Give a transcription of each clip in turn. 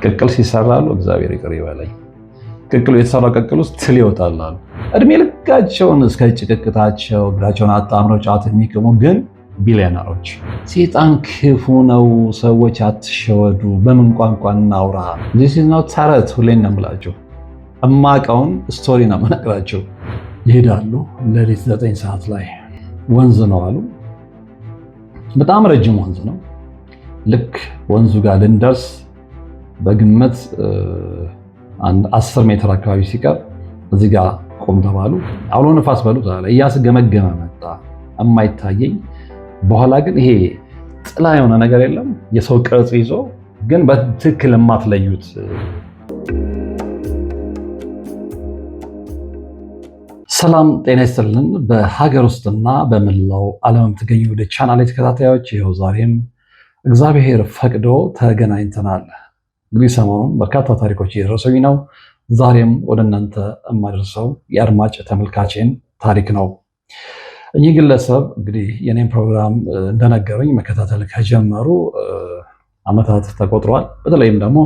ቅቅል ሲሰራሉ እግዚአብሔር ይቅር ይበለኝ። ቅቅሉ የተሰራው ቅቅል ውስጥ ትል ይወጣል አሉ። እድሜ ልካቸውን እስከ ጭቅቅታቸው እግራቸውን አጣምረው ጫት የሚቅሙ ግን ቢሊዮነሮች። ሴጣን ክፉ ነው፣ ሰዎች አትሸወዱ፣ በምን ቋንቋ እናውራ? ዚስ ኢዝ ኖት ተረት። ሁሌም ነው የምላቸው፣ እማቀውን ስቶሪ ነው የምነግራቸው። ይሄዳሉ። ሌሊት 9 ሰዓት ላይ ወንዝ ነው አሉ። በጣም ረጅም ወንዝ ነው። ልክ ወንዙ ጋር ልንደርስ በግምት 10 ሜትር አካባቢ ሲቀር እዚህ ጋር ቆም ተባሉ። አውሎ ነፋስ በሉት አለ። እያስገመገመ መጣ የማይታየኝ። በኋላ ግን ይሄ ጥላ የሆነ ነገር የለም የሰው ቅርጽ ይዞ ግን በትክክል የማትለዩት ሰላም ጤና ይስጥልን። በሀገር ውስጥና በመላው ዓለም የምትገኙ ወደ ቻናል ተከታታዮች ይኸው ዛሬም እግዚአብሔር ፈቅዶ ተገናኝተናል። እንግዲህ ሰሞኑን በርካታ ታሪኮች እየደረሱኝ ነው። ዛሬም ወደ እናንተ የማደርሰው የአድማጭ ተመልካቼን ታሪክ ነው። እኚህ ግለሰብ እንግዲህ የኔን ፕሮግራም እንደነገሩኝ መከታተል ከጀመሩ ዓመታት ተቆጥሯል። በተለይም ደግሞ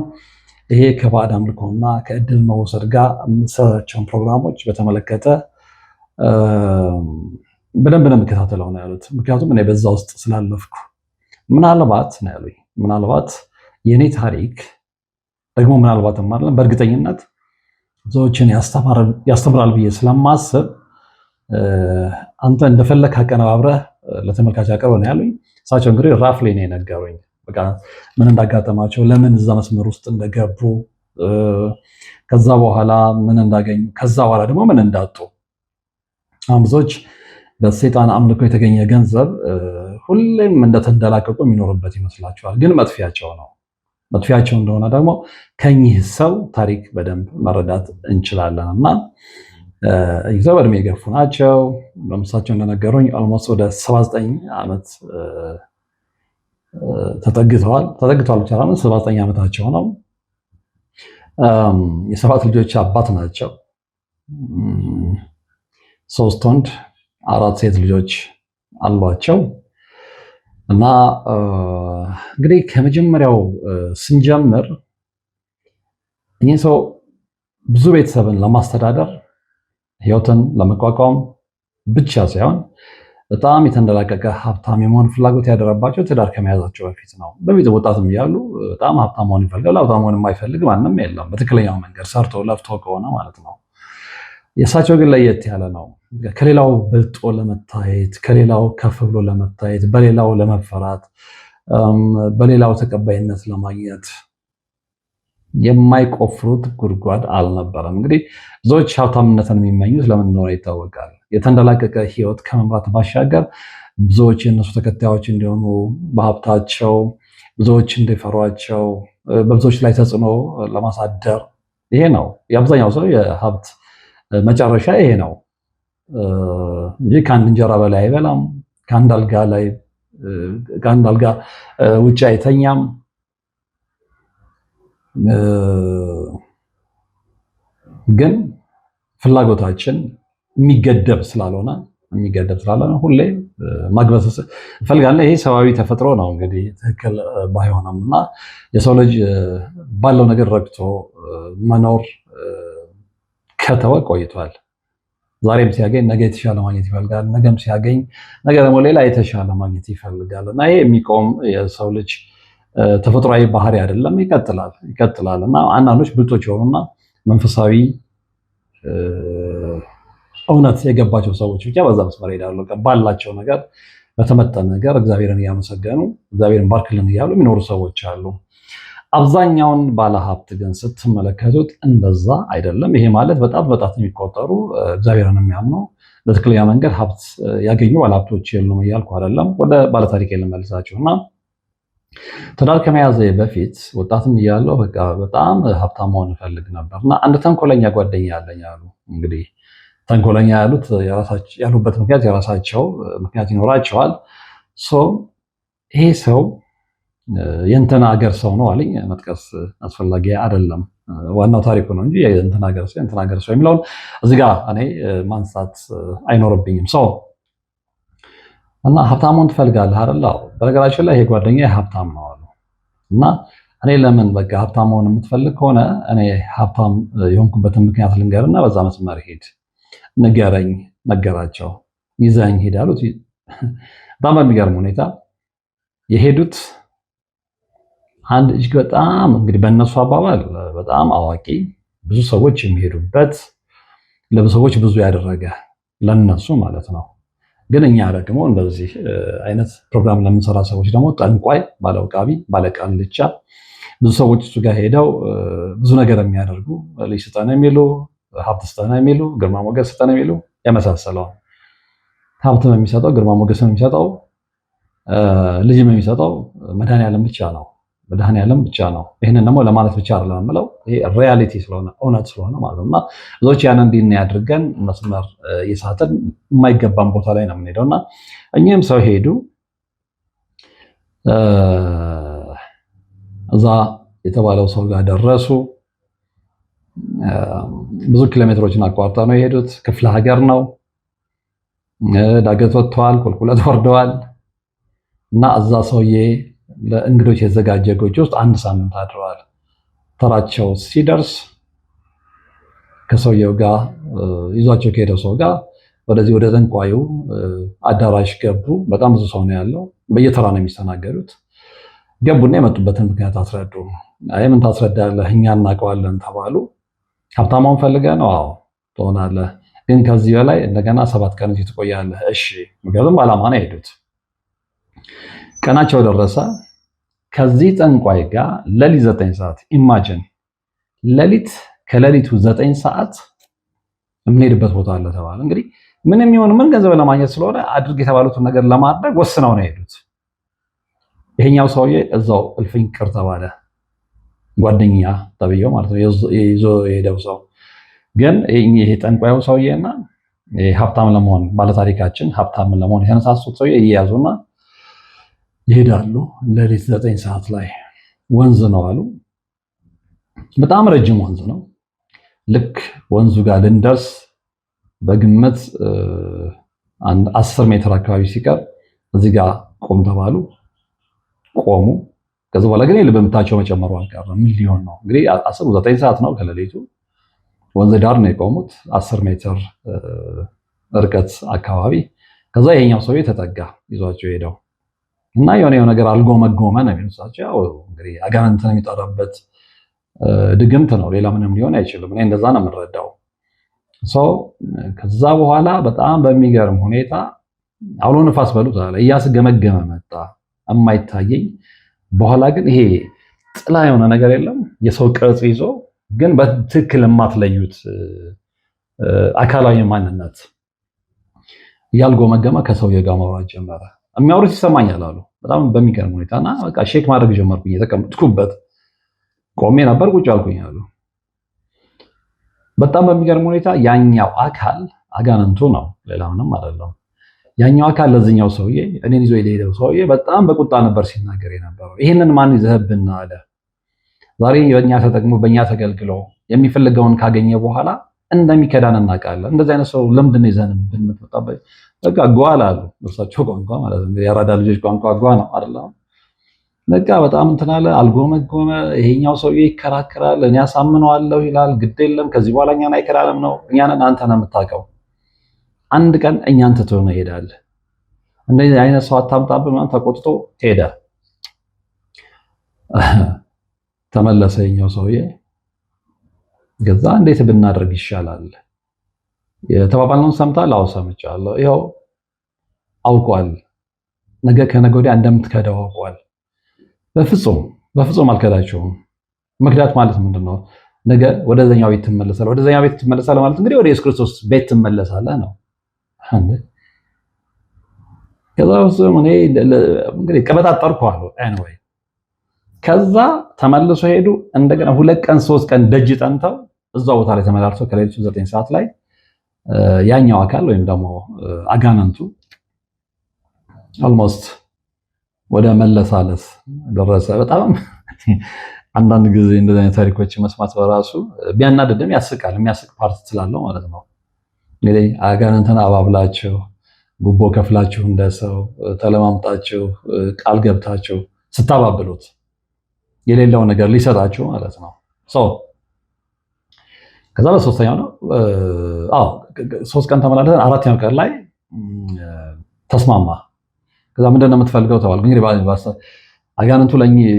ይሄ ከባዕድ አምልኮና ከእድል መውሰድ ጋር የምሰራቸውን ፕሮግራሞች በተመለከተ በደንብ ነው የምከታተለው ነው ያሉት። ምክንያቱም እኔ በዛ ውስጥ ስላለፍኩ ምናልባት ነው ያሉኝ። ምናልባት የኔ ታሪክ ደግሞ ምናልባትም አይደለም በእርግጠኝነት ብዙዎችን ያስተምራል ብዬ ስለማስብ አንተ እንደፈለክ አቀነባብረህ ለተመልካች አቅርበህ ነው ያሉኝ። እሳቸው እንግዲህ ራፍሊ ነው የነገሩኝ። በቃ ምን እንዳጋጠማቸው፣ ለምን እዛ መስመር ውስጥ እንደገቡ፣ ከዛ በኋላ ምን እንዳገኙ፣ ከዛ በኋላ ደግሞ ምን እንዳጡ። አሁን ብዙዎች በሰይጣን አምልኮ የተገኘ ገንዘብ ሁሌም እንደተንደላቀቁ የሚኖርበት ይመስላቸዋል። ግን መጥፊያቸው ነው። መጥፊያቸው እንደሆነ ደግሞ ከኚህ ሰው ታሪክ በደንብ መረዳት እንችላለን። እና ይዘው በእድሜ የገፉ ናቸው። ለምሳቸው እንደነገሩኝ ኦልሞስት ወደ 79 ዓመት ተጠግተዋል ብቻ ነው 79 ዓመታቸው ነው። የ7 ልጆች አባት ናቸው። 3 ወንድ 4 ሴት ልጆች አሏቸው። እና እንግዲህ ከመጀመሪያው ስንጀምር እኚህ ሰው ብዙ ቤተሰብን ለማስተዳደር ህይወትን ለመቋቋም ብቻ ሳይሆን በጣም የተንደላቀቀ ሀብታም የመሆን ፍላጎት ያደረባቸው ትዳር ከመያዛቸው በፊት ነው። በፊት ወጣትም እያሉ በጣም ሀብታም መሆን ይፈልጋሉ። ሀብታም መሆን የማይፈልግ ማንም የለም፣ በትክክለኛው መንገድ ሰርቶ ለፍቶ ከሆነ ማለት ነው። የእሳቸው ግን ለየት ያለ ነው። ከሌላው በልጦ ለመታየት፣ ከሌላው ከፍ ብሎ ለመታየት፣ በሌላው ለመፈራት፣ በሌላው ተቀባይነት ለማግኘት የማይቆፍሩት ጉድጓድ አልነበረም። እንግዲህ ብዙዎች ሀብታምነትን የሚመኙት ለምን እንደሆነ ይታወቃል። የተንደላቀቀ ህይወት ከመምራት ባሻገር ብዙዎች የእነሱ ተከታዮች እንዲሆኑ በሀብታቸው ብዙዎች እንዲፈሯቸው፣ በብዙዎች ላይ ተጽዕኖ ለማሳደር። ይሄ ነው የአብዛኛው ሰው የሀብት መጨረሻ ይሄ ነው እንጂ ከአንድ እንጀራ በላይ አይበላም፣ ከአንድ አልጋ ውጭ አይተኛም። ግን ፍላጎታችን የሚገደብ ስላልሆነ ሁሌ ማግበስ እፈልጋለሁ። ይሄ ሰዋዊ ተፈጥሮ ነው። እንግዲህ ትክክል ባይሆንም እና የሰው ልጅ ባለው ነገር ረግቶ መኖር ከተወ ቆይቷል። ዛሬም ሲያገኝ ነገ የተሻለ ማግኘት ይፈልጋል። ነገም ሲያገኝ ነገ ደግሞ ሌላ የተሻለ ማግኘት ይፈልጋል። እና ይሄ የሚቆም የሰው ልጅ ተፈጥሯዊ ባህሪ አይደለም። ይቀጥላል። እና አንዳንዶች ብልጦች የሆኑና መንፈሳዊ እውነት የገባቸው ሰዎች ብቻ በዛ መስመር ሄዳሉ። ባላቸው ነገር በተመጠነ ነገር እግዚአብሔርን እያመሰገኑ እግዚአብሔርን ባርክልን እያሉ የሚኖሩ ሰዎች አሉ። አብዛኛውን ባለሀብት ግን ስትመለከቱት እንደዛ አይደለም። ይሄ ማለት በጣም የሚቆጠሩ እግዚአብሔርን የሚያምኑ በትክክለኛ መንገድ ሀብት ያገኙ ባለሀብቶች የሉም እያልኩ አይደለም። ወደ ባለታሪክ ልመልሳችሁ እና ትዳር ከመያዜ በፊት ወጣትም እያለሁ በቃ በጣም ሀብታም መሆን እፈልግ ነበር እና አንድ ተንኮለኛ ጓደኛ ያለኝ አሉ። እንግዲህ ተንኮለኛ ያሉበት ምክንያት የራሳቸው ምክንያት ይኖራቸዋል። ይሄ ሰው የእንትና ሀገር ሰው ነው አለኝ። መጥቀስ አስፈላጊ አይደለም፣ ዋናው ታሪኩ ነው እንጂ የእንትና ሀገር ሰው የሚለውን እዚህ ጋር እኔ ማንሳት አይኖርብኝም። እና ሀብታሙን ትፈልጋለህ አይደል? በነገራችን ላይ ይሄ ጓደኛ ሀብታም ነው አሉ። እና እኔ ለምን በቃ ሀብታም መሆን የምትፈልግ ከሆነ እኔ ሀብታም የሆንኩበትን ምክንያት ልንገርና በዛ መስመር ሄድ፣ ንገረኝ። ነገራቸው። ይዘኝ ሄድ አሉት። በጣም በሚገርም ሁኔታ የሄዱት አንድ እጅግ በጣም እንግዲህ በእነሱ አባባል በጣም አዋቂ፣ ብዙ ሰዎች የሚሄዱበት፣ ለብዙ ሰዎች ብዙ ያደረገ ለነሱ ማለት ነው። ግን እኛ ደግሞ እንደዚህ አይነት ፕሮግራም ለምንሰራ ሰዎች ደግሞ ጠንቋይ፣ ባለውቃቢ፣ ባለቃልቻ ብዙ ሰዎች እሱ ጋር ሄደው ብዙ ነገር የሚያደርጉ ልጅ ስጠን የሚሉ፣ ሀብት ስጠን የሚሉ፣ ግርማ ሞገስ ስጠን የሚሉ የመሳሰለው ሀብትም የሚሰጠው ግርማ ሞገስም የሚሰጠው ልጅም የሚሰጠው መድኃኔዓለም ብቻ ነው። መድኃኔዓለም ብቻ ነው። ይህንን ደግሞ ለማለት ብቻ አይደለም የምለው፣ ይሄ ሪያሊቲ ስለሆነ እውነት ስለሆነ ማለት ነው። እና ብዙዎች ያንን እንዲህ ያድርገን መስመር የሳትን የማይገባን ቦታ ላይ ነው የምንሄደው። እና እኚህም ሰው ሄዱ። እዛ የተባለው ሰው ጋር ደረሱ። ብዙ ኪሎሜትሮችን አቋርጠው ነው የሄዱት። ክፍለ ሀገር ነው። ዳገት ወጥተዋል፣ ቁልቁለት ወርደዋል። እና እዛ ሰውዬ ለእንግዶች የተዘጋጀ ጎጆ ውስጥ አንድ ሳምንት አድረዋል። ተራቸው ሲደርስ ከሰውየው ጋር ይዟቸው ከሄደው ሰው ጋር ወደዚህ ወደ ጠንቋዩ አዳራሽ ገቡ። በጣም ብዙ ሰው ነው ያለው። በየተራ ነው የሚስተናገዱት። ገቡና የመጡበትን ምክንያት አስረዱ። አይ ምን ታስረዳለህ? እኛ እናውቀዋለን ተባሉ። ሀብታማውን ፈልገህ ነው? አዎ ትሆናለህ፣ ግን ከዚህ በላይ እንደገና 7 ቀን እዚህ ትቆያለህ። እሺ። ምክንያቱም ዓላማ ነው የሄዱት። ቀናቸው ደረሰ። ከዚህ ጠንቋይ ጋር ሌሊት 9 ሰዓት ኢማጂን፣ ከሌሊቱ 9 ሰዓት የምንሄድበት ቦታ አለ ተባለ። እንግዲህ ምንም ይሁን ምን ገንዘብ ለማግኘት ስለሆነ አድርግ የተባሉትን ነገር ለማድረግ ወስነው ነው የሄዱት። ይሄኛው ሰውዬ እዛው እልፍኝ ቅር ተባለ። ጓደኛ ተብዬው ማለት ነው ይዞ የሄደው ሰው። ግን ይሄ ጠንቋዩ ሰውዬና ሀብታም ለመሆን ባለታሪካችን ሀብታም ለመሆን የተነሳሱት ሰውዬ እየያዙና ይሄዳሉ። ሌሊት 9 ሰዓት ላይ ወንዝ ነው አሉ። በጣም ረጅም ወንዝ ነው። ልክ ወንዙ ጋር ልንደርስ በግምት 10 ሜትር አካባቢ ሲቀር እዚህ ጋር ቆም ተባሉ። ቆሙ። ከዚህ በኋላ ግን የልብ ምታቸው መጨመሩ አልቀረም። ምን ሊሆን ነው እንግዲህ 9 ሰዓት ነው ከሌሊቱ። ወንዝ ዳር ነው የቆሙት 10 ሜትር ርቀት አካባቢ። ከዛ ይሄኛው ሰውዬ ተጠጋ ይዟቸው ሄደው እና የሆነ ነገር አልጎመጎመ ነው የሚሉት። ያው እንግዲህ አጋንንትን የሚጠራበት ድግምት ነው፣ ሌላ ምንም ሊሆን አይችልም። እኔ እንደዛ ነው የምንረዳው። ከዛ በኋላ በጣም በሚገርም ሁኔታ አውሎ ነፋስ በሉት አለ እያስገመገመ መጣ የማይታየኝ። በኋላ ግን ይሄ ጥላ የሆነ ነገር የለም የሰው ቅርጽ ይዞ ግን በትክክል የማትለዩት አካላዊ ማንነት እያልጎመገመ ከሰውዬው ጋር ማውራት ጀመረ። የሚያወሩት ይሰማኛል አሉ በጣም በሚገርም ሁኔታ። እና በቃ ሼክ ማድረግ ጀመርኩኝ። የተቀመጥኩበት ቆሜ ነበር፣ ቁጭ አልኩኝ አሉ። በጣም በሚገርም ሁኔታ ያኛው አካል አጋንንቱ ነው፣ ሌላ ምንም አይደለም። ያኛው አካል ለዚህኛው ሰውዬ እኔን ይዞ የሄደው ሰውዬ በጣም በቁጣ ነበር ሲናገር የነበረው። ይህንን ማን ይዘህብን አለ። ዛሬ በእኛ ተጠቅሞ በእኛ ተገልግሎ የሚፈልገውን ካገኘ በኋላ እንደሚከዳን እናውቃለን። እንደዚህ አይነት ሰው ለምንድን ነው ይዘንብን የምትመጣበት? በቃ ጓል አሉ እርሳቸው ቋንቋ ማለት ነው። የአራዳ ልጆች ቋንቋ ጓ ነው አይደለም። በቃ በጣም እንትን አለ፣ አልጎመጎመ። ይሄኛው ሰውዬ ይከራከራል፣ እኔ አሳምነዋለሁ ይላል። ግድ የለም ከዚህ በኋላ እኛን አይከዳንም ነው። እኛንን አንተ ነው የምታውቀው። አንድ ቀን እኛን ትቶ ነው ይሄዳል። እንደዚህ አይነት ሰው አታምጣብን ማለት ተቆጥቶ ሄደ። ተመለሰ የኛው ሰውዬ። ገዛ እንዴት ብናደርግ ይሻላል? የተባባልነውን ሰምታል? አዎ ሰምቻለሁ። ይኸው አውቋል። ነገ ከነገ ወዲያ እንደምትከዳው አውቋል። በፍጹም አልከዳቸውም። መክዳት ማለት ምንድነው? ነገ ወደዛኛው ቤት ትመለሳለህ። ወደዛኛው ቤት ትመለሳለህ ማለት እንግዲህ ወደ ኢየሱስ ክርስቶስ ቤት ትመለሳለህ ነው። ከዛ እኔ እንግዲህ ቀበጣጠርኩ አሉ። ኤኒዌይ ከዛ ተመልሶ ሄዱ። እንደገና 2 ቀን 3 ቀን ደጅ ጠንተው እዛው ቦታ ላይ ተመላልሰው ከሌሊቱ 9 ሰዓት ላይ ያኛው አካል ወይም ደግሞ አጋንንቱ ኦልሞስት ወደ መለሳለስ ደረሰ። በጣም አንዳንድ ጊዜ እንደዚህ አይነት ታሪኮች መስማት በራሱ ቢያናድድም ያስቃል። የሚያስቅ ፓርት ስላለው ማለት ነው። እንግዲህ አጋንንትን አባብላችሁ ጉቦ ከፍላችሁ እንደሰው ተለማምጣችሁ ቃል ገብታችሁ ስታባብሉት የሌለውን ነገር ሊሰጣችሁ ማለት ነው። ከዛ በሶስተኛው ነው 3 ቀን ተመላለሰን፣ 4ኛው ቀን ላይ ተስማማ። ከዛ ምንድን ነው የምትፈልገው ተባልኩ። እንግዲህ አጋንንቱ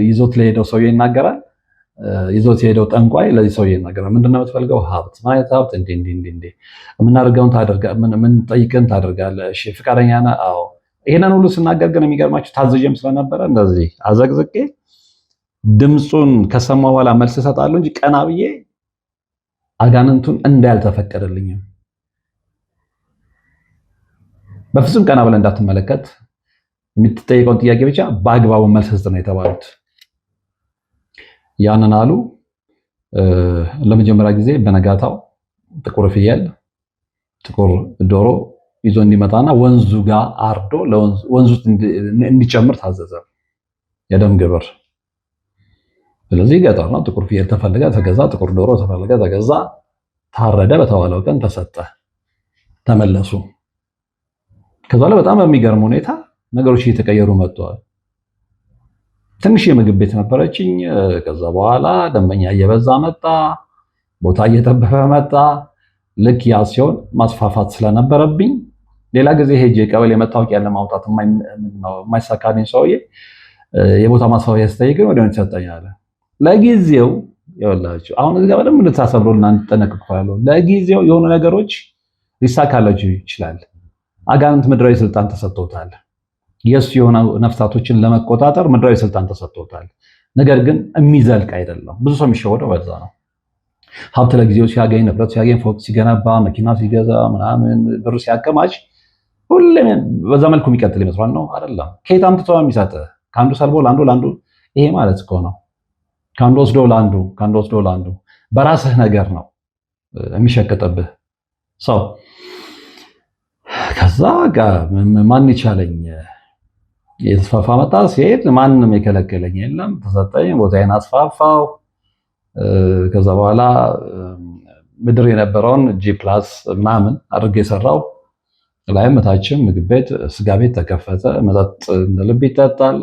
ይዞት ለሄደው ሰውዬ ይናገራል። ይዞት የሄደው ጠንቋይ ለዚህ ሰውዬ ይናገራል። ምንድን ነው የምትፈልገው? ሀብት። ማለት ሀብት እንዴ የምናደርገውን ታደርጋለህ፣ ምን ጠይቅን ታደርጋለህ። እሺ ፍቃደኛ ነህ? አዎ። ይሄንን ሁሉ ስናገር ግን የሚገርማችሁ ታዘዥም ስለነበረ እንደዚህ አዘቅዝቄ ድምፁን ከሰማ በኋላ መልስ እሰጣለሁ እንጂ ቀና ብዬ አጋንንቱን እንዳልተፈቀደልኝም በፍጹም ቀና ብለህ እንዳትመለከት፣ የምትጠይቀውን ጥያቄ ብቻ በአግባቡ መልስ ስጥ ነው የተባሉት። ያንን አሉ። ለመጀመሪያ ጊዜ በነጋታው ጥቁር ፍየል፣ ጥቁር ዶሮ ይዞ እንዲመጣና ወንዙ ጋር አርዶ ወንዙ እንዲጨምር ታዘዘ፣ የደም ግብር። ስለዚህ ገጠር ነው። ጥቁር ፍየል ተፈለገ ተገዛ፣ ጥቁር ዶሮ ተፈለገ ተገዛ፣ ታረደ፣ በተባለው ቀን ተሰጠ፣ ተመለሱ። ከዛ ላይ በጣም በሚገርም ሁኔታ ነገሮች እየተቀየሩ መጥተዋል። ትንሽ የምግብ ቤት ነበረችኝ። ከዛ በኋላ ደንበኛ እየበዛ መጣ፣ ቦታ እየጠበበ መጣ። ልክ ያ ሲሆን ማስፋፋት ስለነበረብኝ ሌላ ጊዜ ሄጄ ቀበሌ መታወቂያ ለማውጣት የማይሳካልኝ ሰውዬ የቦታ ማስፋፊያ ስጠይቅን ወዲያውኑ ይሰጠኛል። ለጊዜው ይኸውላችሁ አሁን እዚህ ጋር በደንብ እንድታሰብሩና እንድትጠነቀቁ ያለው ለጊዜው የሆኑ ነገሮች ሊሳካላችሁ ይችላል። አጋንንት ምድራዊ ስልጣን ተሰጥቶታል። የሱ የሆነ ነፍሳቶችን ለመቆጣጠር ምድራዊ ስልጣን ተሰጥቶታል። ነገር ግን የሚዘልቅ አይደለም። ብዙ ሰው የሚሸወደው በዛ ነው። ሀብት ለጊዜው ሲያገኝ፣ ንብረት ሲያገኝ፣ ፎቅ ሲገነባ፣ መኪና ሲገዛ፣ ምናምን ብር ሲያከማች ሁሌም በዛ መልኩ የሚቀጥል ይመስላል። ነው አይደለም። ከየት አምጥቶ የሚሰጥህ? ከአንዱ ሰልቦ ለአንዱ ይሄ ማለት እኮ ነው። ከአንዱ ወስዶ ለአንዱ በራስህ ነገር ነው የሚሸቅጥብህ ሰው። ከዛ ጋር ማን ይቻለኝ የተስፋፋ መጣ። ሲሄድ ማንም የከለከለኝ የለም። ተሰጠኝ፣ ቦታዬን አስፋፋው። ከዛ በኋላ ምድር የነበረውን G+ ምናምን አድርጌ የሰራው ላይም ታችም ምግብ ቤት፣ ስጋ ቤት ተከፈተ። መጠጥ እንደ ልብ ይጠጣል።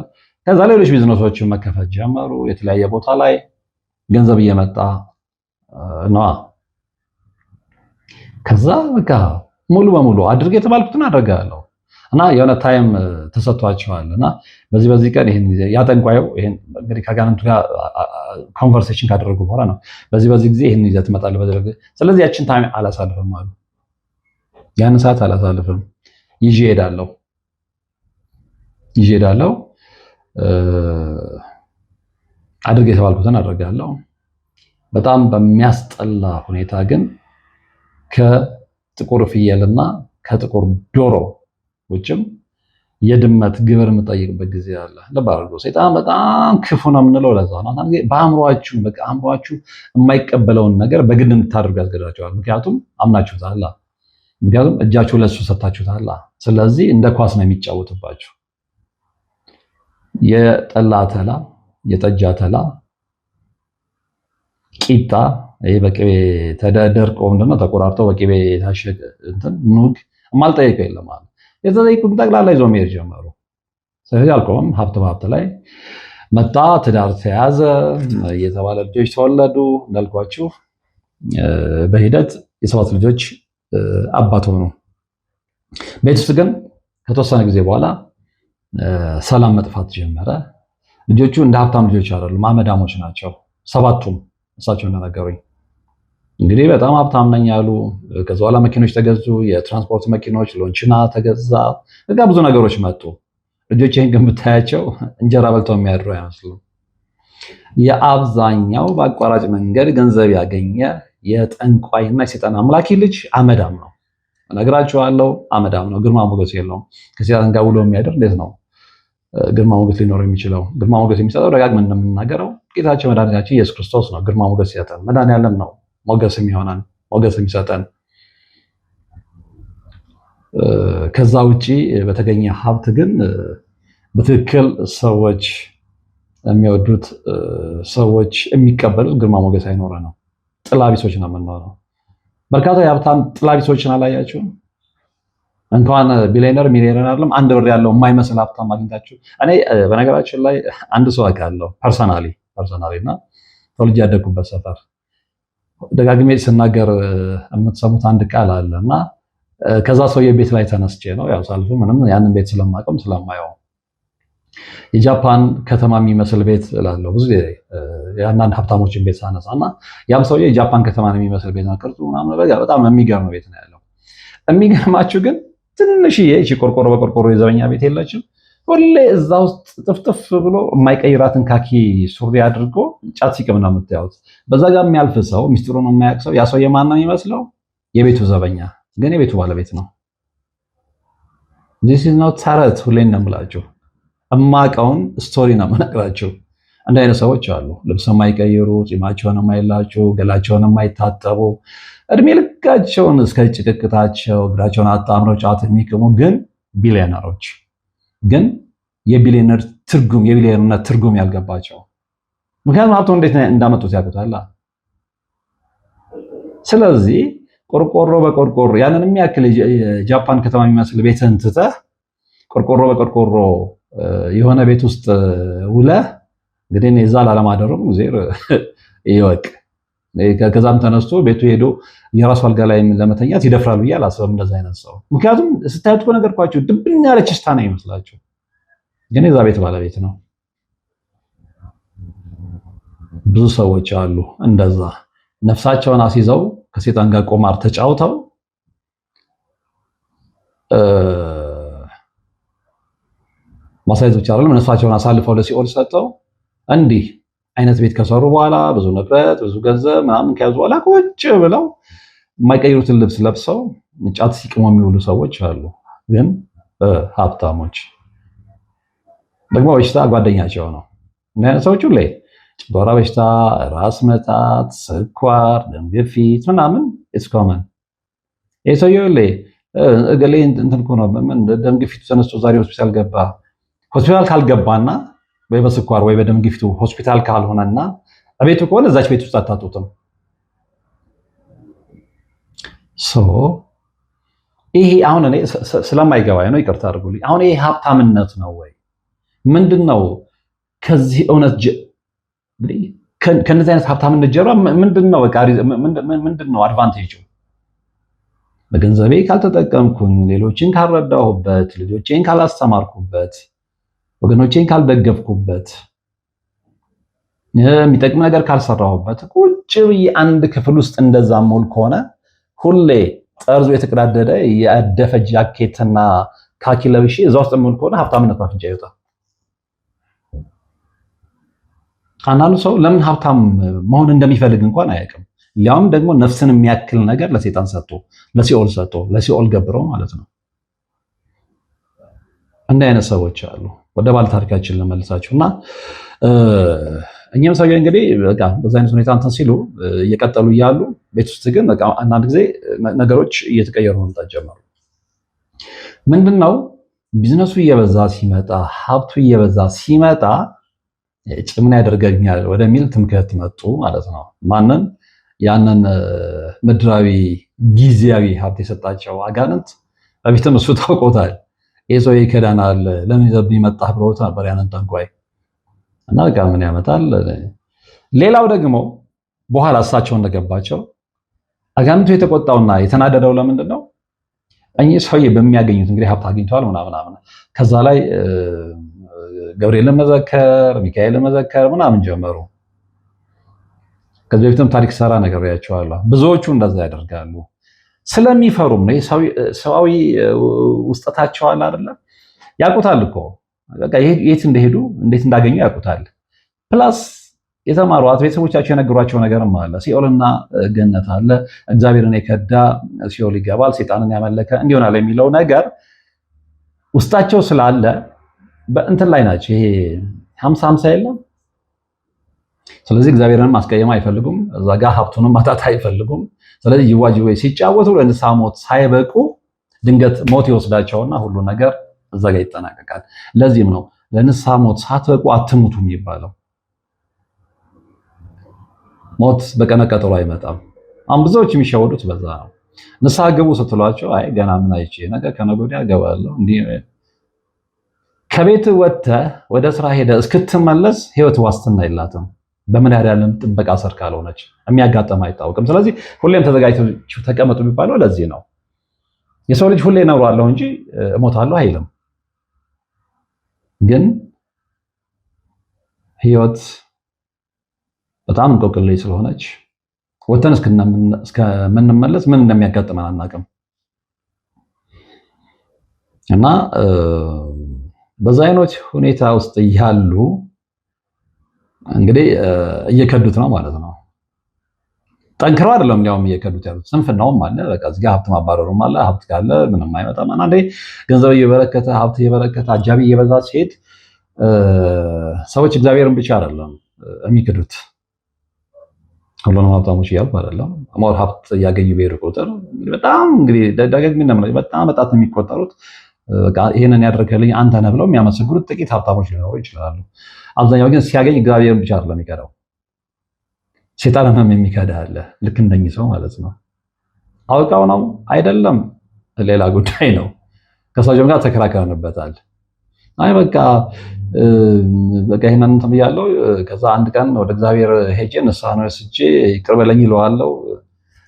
ከዛ ሌሎች ቢዝነሶችን መከፈት ጀመሩ። የተለያየ ቦታ ላይ ገንዘብ እየመጣ ነው። ከዛ በቃ ሙሉ በሙሉ አድርጌ የተባልኩትን አደርጋለሁ እና የሆነ ታይም ተሰጥቷቸዋል እና በዚህ ቀን ይሄን ጊዜ ያጠንቋዩ ይሄን እንግዲህ ከጋንንቱ ጋር ኮንቨርሴሽን ካደረጉ በኋላ ነው በዚህ ጊዜ ይሄን ይዘህ ትመጣለህ። ስለዚህ ያችን ታይም አላሳልፍም አሉ። ያን ሰዓት አላሳልፍም፣ ይዤ እሄዳለሁ። አድርጌ የተባልኩትን አደርጋለሁ። በጣም በሚያስጠላ ሁኔታ ግን ከጥቁር ፍየልና ከጥቁር ዶሮ ውጭም የድመት ግብር የምጠይቅበት ጊዜ አለ። ልብ አድርጎ ሰይጣን በጣም ክፉ ነው የምንለው ለዛ ነው። በአእምሯችሁ አእምሯችሁ የማይቀበለውን ነገር በግድ እንድታደርጉ ያስገድዳቸዋል። ምክንያቱም አምናችሁታል። ምክንያቱም እጃችሁ ለሱ ሰጥታችሁታል። ስለዚህ እንደ ኳስ ነው የሚጫወትባችሁ። የጠላ ተላ፣ የጠጅ ተላ፣ ቂጣ ይሄ በቅቤ ተደርቆ ምንድነው ተቆራርጦ በቅቤ የታሸገ እንትን ኑግ የማልጠይቀው የለም ማለት የተጠይቁን ጠቅላላ ይዞ መሄድ ጀመሩ። ስለዚህ አልቆም ሀብት ላይ መጣ። ትዳር ተያዘ እየተባለ ልጆች ተወለዱ። እንዳልኳችሁ በሂደት የ7 ልጆች አባት ሆኑ። ቤት ውስጥ ግን ከተወሰነ ጊዜ በኋላ ሰላም መጥፋት ጀመረ። ልጆቹ እንደ ሀብታም ልጆች አይደሉም፣ አመዳሞች ናቸው 7ቱም። እሳቸው እንደነገሩኝ እንግዲህ በጣም ሀብታም ነኝ ያሉ። ከዛ በኋላ መኪኖች ተገዙ፣ የትራንስፖርት መኪኖች፣ ሎንችና ተገዛ። በቃ ብዙ ነገሮች መጡ። ልጆች ይህን ግን ብታያቸው እንጀራ በልተው የሚያድሩ አይመስሉም። የአብዛኛው በአቋራጭ መንገድ ገንዘብ ያገኘ የጠንቋይና የሰይጣን አምላኪ ልጅ አመዳም ነው። እነግራችኋለሁ፣ አመዳም ነው። ግርማ ሞገስ የለውም። ከሰይጣን ጋር ውሎ የሚያድር እንዴት ነው ግርማ ሞገስ ሊኖረው የሚችለው? ግርማ ሞገስ የሚሰጠው ደጋግመን እንደምንናገረው ጌታችን መድኃኒታችን ኢየሱስ ክርስቶስ ነው። ግርማ ሞገስ ሲሰጠን መድኃኒዓለም ነው ሞገስ የሚሆነን ሞገስ የሚሰጠን። ከዛ ውጪ በተገኘ ሀብት ግን በትክክል ሰዎች የሚወዱት ሰዎች የሚቀበሉት ግርማ ሞገስ አይኖረ ነው። ጥላቢሶች ነው የምንሆነው። በርካታ የሀብታም ጥላቢሶችን አላያችሁም? እንኳን ቢሊየነር ሚሊየነር አይደለም 1 ብር ያለው የማይመስል ሀብታም አግኝታችሁ። እኔ በነገራችን ላይ አንድ ሰው አውቃለሁ ፐርሰናሊ ፐርሰናሊ እና ተወልጄ ያደግኩበት ሰፈር ደጋግሜ ስናገር የምትሰሙት አንድ ቃል አለ እና ከዛ ሰውዬ ቤት ላይ ተነስቼ ነው ያው ሳልፉ ምንም ያንን ቤት ስለማቀም ስለማየው የጃፓን ከተማ የሚመስል ቤት እላለሁ ብዙ ጊዜ የአንዳንድ ሀብታሞችን ቤት ሳነሳ እና ያም ሰውዬ የጃፓን ከተማን የሚመስል ቤት ነው። ቅርጹ ምናምን በጣም የሚገርም ቤት ነው ያለው። የሚገርማችሁ ግን ትንሽዬ እቺ ቆርቆሮ በቆርቆሮ የዘበኛ ቤት የለችም። ሁሌ እዛ ውስጥ ጥፍጥፍ ብሎ የማይቀይራትን ካኪ ሱሪ አድርጎ ጫት ሲቅም ነው የምታዩት። በዛ ጋር የሚያልፍ ሰው ሚስጥሩን የማያውቅ ሰው ያ ሰውዬ ማን ነው የሚመስለው? የቤቱ ዘበኛ ግን የቤቱ ባለቤት ነው። ዚስ ኢዝ ኖት ተረት። ሁሌ እንደምላችሁ እማቀውን ስቶሪ ነው የምነግራችሁ። አንድ አይነት ሰዎች አሉ፣ ልብስ የማይቀይሩ፣ ጺማቸውን የማይላጩ፣ ገላቸውን የማይታጠቡ፣ እድሜ ልካቸውን እስከ ጭቅቅታቸው እግራቸውን አጣምረው ጫት የሚቅሙ ግን ቢሊዮነሮች፣ ግን የቢሊዮነርነት ትርጉም ያልገባቸው። ምክንያቱም ሀብቶ እንዴት እንዳመጡት ያውቁታል። ስለዚህ ቆርቆሮ በቆርቆሮ ያንን የሚያክል የጃፓን ከተማ የሚመስል ቤትህን ትተህ ቆርቆሮ በቆርቆሮ የሆነ ቤት ውስጥ ውለህ እንግዲህ እዛ ላለማደሩም ዜር ይወቅ። ከዛም ተነስቶ ቤቱ ሄዶ የራሱ አልጋ ላይ ለመተኛት ይደፍራል ብዬ አላስብም እንደዛ አይነት ሰው። ምክንያቱም ስታዩት እኮ ነገርኳችሁ ድብን ያለች ስታ ነው ይመስላችሁ፣ ግን የዛ ቤት ባለቤት ነው። ብዙ ሰዎች አሉ እንደዛ ነፍሳቸውን አስይዘው ከሴጣን ጋር ቆማር ተጫውተው ማሳየት ብቻ አይደለም ነፍሳቸውን አሳልፈው ለሲኦል ሰጠው እንዲህ አይነት ቤት ከሰሩ በኋላ ብዙ ንብረት ብዙ ገንዘብ ምናምን ከያዙ በኋላ ቁጭ ብለው የማይቀይሩትን ልብስ ለብሰው ጫት ሲቅሙ የሚውሉ ሰዎች አሉ። ግን ሀብታሞች ደግሞ በሽታ ጓደኛቸው ነው። እና ሰዎች ሁሌ ጨጓራ በሽታ፣ ራስ መታት፣ ስኳር፣ ደም ግፊት ምናምን ኢትስ ኮመን። ይሄ ሰውዬው ሁሌ እገሌ እንትን እኮ ነው ደም ግፊቱ ተነስቶ ዛሬ ሆስፒታል ገባ። ሆስፒታል ካልገባና ወይ በስኳር ወይ በደም ግፊቱ ሆስፒታል ካልሆነና ቤቱ ከሆነ እዛች ቤት ውስጥ አታጡትም። ይሄ አሁን እኔ ስለማይገባኝ ነው ይቅርታ አድርጉልኝ። አሁን ይሄ ሀብታምነት ነው ወይ ምንድነው? ከዚህ እውነት ከነዚህ አይነት ሀብታምነት ጀርባ ምንድነው? በቃ ምንድነው አድቫንቴጁ? በገንዘቤ ካልተጠቀምኩኝ፣ ሌሎችን ካልረዳሁበት፣ ልጆቼን ካላስተማርኩበት፣ ወገኖቼን ካልደገፍኩበት፣ የሚጠቅም ነገር ካልሰራሁበት ቁጭ ብዬ አንድ ክፍል ውስጥ እንደዛ ሞል ከሆነ ሁሌ ጠርዙ የተቀዳደደ የአደፈ ጃኬትና ካኪ ለብሼ እዛ ውስጥ ሞል ከሆነ ሀብታምነት አፍንጫ ይወጣል። አንዳንዱ ሰው ለምን ሀብታም መሆን እንደሚፈልግ እንኳን አያውቅም። ሊያውም ደግሞ ነፍስን የሚያክል ነገር ለሰይጣን ሰጥቶ ለሲኦል ገብረው ማለት ነው። እንደ አይነት ሰዎች አሉ። ወደ ባለ ታሪካችን ልመልሳችሁና እኛም ሰውዬ እንግዲህ በቃ በዛ አይነት ሁኔታ እንትን ሲሉ እየቀጠሉ እያሉ ቤት ውስጥ ግን በቃ አንዳንድ ጊዜ ነገሮች እየተቀየሩ መምጣት ጀመሩ። ምንድነው ቢዝነሱ እየበዛ ሲመጣ፣ ሀብቱ እየበዛ ሲመጣ ጭምን ያደርገኛል ወደሚል ትምክህት መጡ ማለት ነው። ማንን? ያንን ምድራዊ ጊዜያዊ ሀብት የሰጣቸው አጋንንት በፊትም እሱ ታውቆታል። ይህ ሰው ይከዳናል ለምን ይዘብኝ መጣህ ብለውት ነበር ያንን ጠንቋይ እና በቃ ምን ያመጣል። ሌላው ደግሞ በኋላ እሳቸው እንደገባቸው አጋንንቱ የተቆጣውና የተናደደው ለምንድን ነው? እኚህ ሰውዬ በሚያገኙት እንግዲህ ሀብት አግኝተዋል ምናምን ከዛ ላይ ገብርኤልን መዘከር፣ ሚካኤልን መዘከር ምናምን ጀመሩ። ከዚህ በፊትም ታሪክ ሰራ ነግሬያቸዋለሁ። ብዙዎቹ እንደዛ ያደርጋሉ። ስለሚፈሩም ነው። ሰዋዊ ውስጠታቸው አለ አይደለ? ያውቁታል እኮ በቃ የት እንደሄዱ እንዴት እንዳገኙ ያውቁታል። ፕላስ የተማሯት ቤተሰቦቻቸው የነገሯቸው ነገርም አለ። ሲኦልና ገነት አለ። እግዚአብሔርን የከዳ ሲኦል ይገባል፣ ሴጣንን ያመለከ እንዲሆናል የሚለው ነገር ውስጣቸው ስላለ በእንትን ላይ ናቸው። ይሄ 50-50 የለም። ስለዚህ እግዚአብሔርን ማስቀየም አይፈልጉም። እዛ ጋር ሀብቱንም ማጣት አይፈልጉም። ስለዚህ ይዋጅ ሲጫወቱ ለንስሐ ሞት ሳይበቁ ድንገት ሞት ይወስዳቸውና ሁሉ ነገር እዛ ጋር ይጠናቀቃል። ለዚህም ነው ለንስሐ ሞት ሳትበቁ አትሙቱ የሚባለው። ሞት በቀነ ቀጠሮ አይመጣም። አሁን ብዙዎች የሚሸወዱት በዛ ነው። ንስሐ ግቡ ስትሏቸው አይ ገና ምን አይቼ ነገ ከነገ ወዲያ እገባለሁ እንዲህ ከቤት ወጥተህ ወደ ስራ ሄደህ እስክትመለስ ህይወት ዋስትና የላትም። በምን ያህል ጥበቃ ስር ካልሆነች የሚያጋጥም አይታወቅም። ስለዚህ ሁሌም ተዘጋጅታችሁ ተቀመጡ የሚባለው ለዚህ ነው። የሰው ልጅ ሁሌ እኖራለሁ እንጂ እሞታለሁ አይልም። ግን ህይወት በጣም እንቆቅልሽ ስለሆነች ወተን እስከምንመለስ ምን እንደሚያጋጥመን አናውቅም። እና በዛ አይነት ሁኔታ ውስጥ እያሉ እንግዲህ እየከዱት ነው ማለት ነው። ጠንክረው አይደለም እንዲያውም እየከዱት ያሉት፣ ስንፍናውም አለ። በቃ እዚህ ጋር ሀብት ማባረሩም አለ። ሀብት ካለ ምንም አይመጣም። አንዴ ገንዘብ እየበረከተ ሀብት እየበረከተ አጃቢ እየበዛ ሲሄድ ሰዎች እግዚአብሔርን ብቻ አይደለም የሚክዱት፣ ሁሉንም ሀብታሞች እያልኩ አይደለም። ሞር ሀብት እያገኙ በሄዱ ቁጥር በጣም እንግዲህ ደጋግሜ በጣም በጣት የሚቆጠሩት በቃ ይሄንን ያደረገልኝ አንተ ነህ ብለው የሚያመሰግኑት ጥቂት ሀብታሞች ሊኖሩ ይችላሉ። አብዛኛው ግን ሲያገኝ እግዚአብሔርን ብቻ አይደለም የሚከዳው፣ ሴጣንንም የሚከዳ አለ። ልክ እንደኝ ሰው ማለት ነው። አውቃው ነው አይደለም ሌላ ጉዳይ ነው። ከሰውየው ጋር ተከራክረንበታል። አይ በቃ ይሄንን እንትን ብያለሁ። ከዛ አንድ ቀን ወደ እግዚአብሔር ሄጄ ንስሐ ነው ወስጄ ይቅር በለኝ ይለዋለሁ።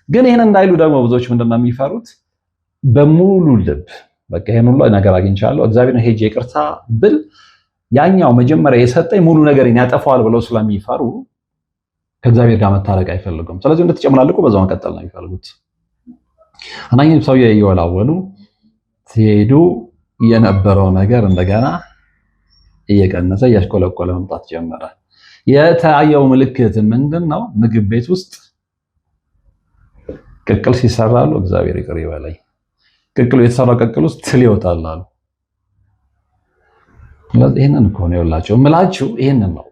ግን ይሄን እንዳይሉ ደግሞ ብዙዎች ምንድነው የሚፈሩት? በሙሉ ልብ በቃ ይሄን ሁሉ ነገር አግኝቻለሁ እግዚአብሔርን ሄጄ ይቅርታ ብል ያኛው መጀመሪያ የሰጠኝ ሙሉ ነገርን ያጠፋዋል ብለው ስለሚፈሩ ከእግዚአብሔር ጋር መታረቅ አይፈልጉም። ስለዚህ እንደተጨመላለቁ በዛው መቀጠል ነው የሚፈልጉት። አናኝም ሰው እየወላወሉ ሲሄዱ የነበረው ነገር እንደገና እየቀነሰ እያሽቆለቆለ መምጣት ጀመረ። የታየው ምልክት ምንድነው? ምግብ ቤት ውስጥ ቅቅል ሲሰራሉ እግዚአብሔር ይቅር ይበለኝ፣ ቅቅሉ የተሰራው ቅቅል ውስጥ ትል ይወጣል አሉ። ስለዚህ ይሄንን እኮ ነው ያላችሁ እምላችሁ፣ ይሄንን ነው።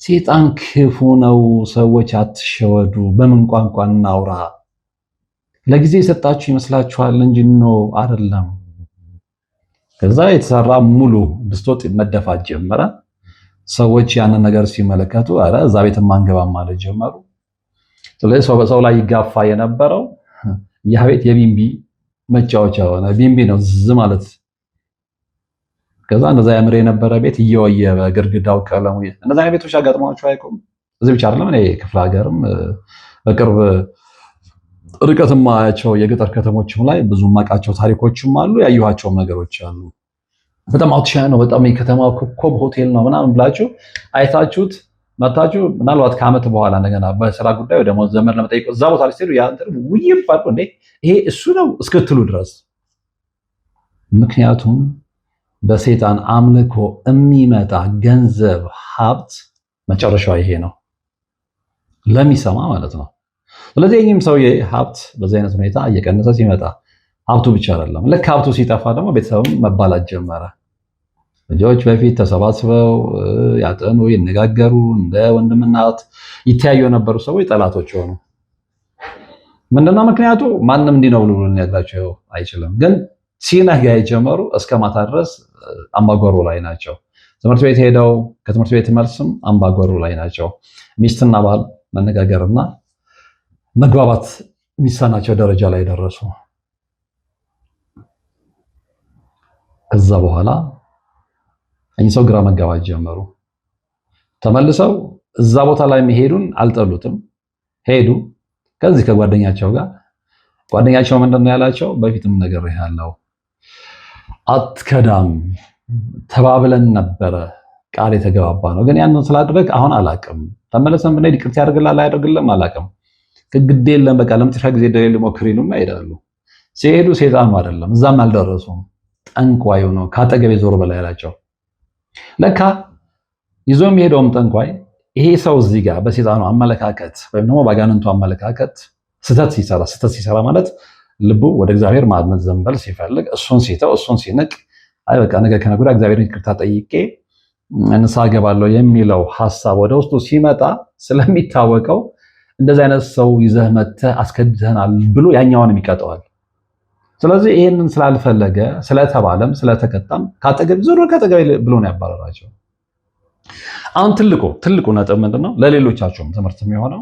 ሴጣን ክፉ ነው። ሰዎች አትሸወዱ። በምን ቋንቋ እናውራ? ለጊዜ የሰጣችሁ ይመስላችኋል እንጂ ነው አይደለም። ከዛ የተሰራ ሙሉ ድስቶት መደፋት ጀመረ። ሰዎች ያንን ነገር ሲመለከቱ አረ እዛ ቤት ማንገባም ማለት ጀመሩ። ስለዚህ ሰው በሰው ላይ ይጋፋ የነበረው ያ ቤት የቢምቢ መጫወቻ ሆነ። ቢምቢ ነው ዝም ማለት። ከዛ እንደዛ ያምር የነበረ ቤት እየወየበ ግድግዳው ቀለሙ እንደዛ አይነት ቤቶች አጋጥመዋቸው አይቆም። እዚህ ብቻ አይደለም፣ እኔ ክፍለ ሀገርም በቅርብ ርቀትም ማያቸው የገጠር ከተሞችም ላይ ብዙ ማቃቸው ታሪኮችም አሉ፣ ያዩዋቸው ነገሮች አሉ። በጣም አውትሻን ነው፣ በጣም የከተማው ኮከብ ሆቴል ነው ምናምን ብላችሁ አይታችሁት መታችሁ ምናልባት ከዓመት በኋላ እንደገና በስራ ጉዳይ ደግሞ ዘመድ ለመጠየቅ እዛ ቦታ ላይ ስትሄዱ ያንተን ውይም ባልኩ እንዴ ይሄ እሱ ነው እስክትሉ ድረስ። ምክንያቱም በሴጣን አምልኮ የሚመጣ ገንዘብ፣ ሀብት መጨረሻው ይሄ ነው ለሚሰማ ማለት ነው። ስለዚህ የእኚህም ሰውዬ ሀብት በዚህ አይነት ሁኔታ እየቀነሰ ሲመጣ ሀብቱ ብቻ አይደለም፣ ልክ ሀብቱ ሲጠፋ ደግሞ ቤተሰብም መባላት ጀመረ። ልጆች በፊት ተሰባስበው ያጠኑ ይነጋገሩ እንደ ወንድምና እህት ይተያዩ የነበሩ ሰዎች ጠላቶች ሆኑ። ምንድነው ምክንያቱ? ማንም እንዲህ ነው ብሎ ሊነግራቸው አይችልም። ግን ሲነጋ የጀመሩ እስከ ማታ ድረስ አምባጓሮ ላይ ናቸው። ትምህርት ቤት ሄደው ከትምህርት ቤት መልስም አምባጓሮ ላይ ናቸው። ሚስትና ባል መነጋገርና መግባባት የሚሳናቸው ደረጃ ላይ ደረሱ። ከዛ በኋላ እኚህ ሰው ግራ መጋባት ጀመሩ። ተመልሰው እዛ ቦታ ላይ መሄዱን አልጠሉትም። ሄዱ ከዚህ ከጓደኛቸው ጋር። ጓደኛቸው ምንድነው ያላቸው? በፊትም ነገር ያለው አትከዳም ተባብለን ነበረ፣ ቃል የተገባባ ነው። ግን ያንን ስላደረግ አሁን አላቅም ተመለሰን ብንሄድ ይቅርታ ያደርግላል አያደርግልም አላቅም። ግድ የለም በቃ ለመጨረሻ ጊዜ ደሌል ሞክሪሉና ይሄዳሉ። ሲሄዱ ሴጣኑ አይደለም እዛም አልደረሱም፣ ጠንቋዩ ነው ካጠገቤ ዞር በላይ ያላቸው። ለካ ይዞ የሚሄደውም ጠንቋይ ይሄ ሰው እዚህ ጋር በሴጣኑ አመለካከት ወይም ደግሞ በአጋንንቱ አመለካከት ስተት ሲሰራ ማለት ልቡ ወደ እግዚአብሔር ማድመጥ ዘንበል ሲፈልግ እሱን ሲተው እሱን ሲንቅ አይ በቃ ነገ ከነገ ወዲያ እግዚአብሔርን ይቅርታ ጠይቄ ንስሐ እገባለሁ የሚለው ሐሳብ ወደ ውስጡ ሲመጣ ስለሚታወቀው እንደዚህ አይነት ሰው ይዘህ መተህ አስከድተናል ብሎ ያኛውንም ይቀጠዋል። ስለዚህ ይሄንን ስላልፈለገ ስለተባለም ስለተቀጣም ካጠገብ ዞር ካጠገብ ብሎ ነው ያባረራቸው። አሁን ትልቁ ነጥብ ምንድነው? ለሌሎቻችሁም ትምህርት የሚሆነው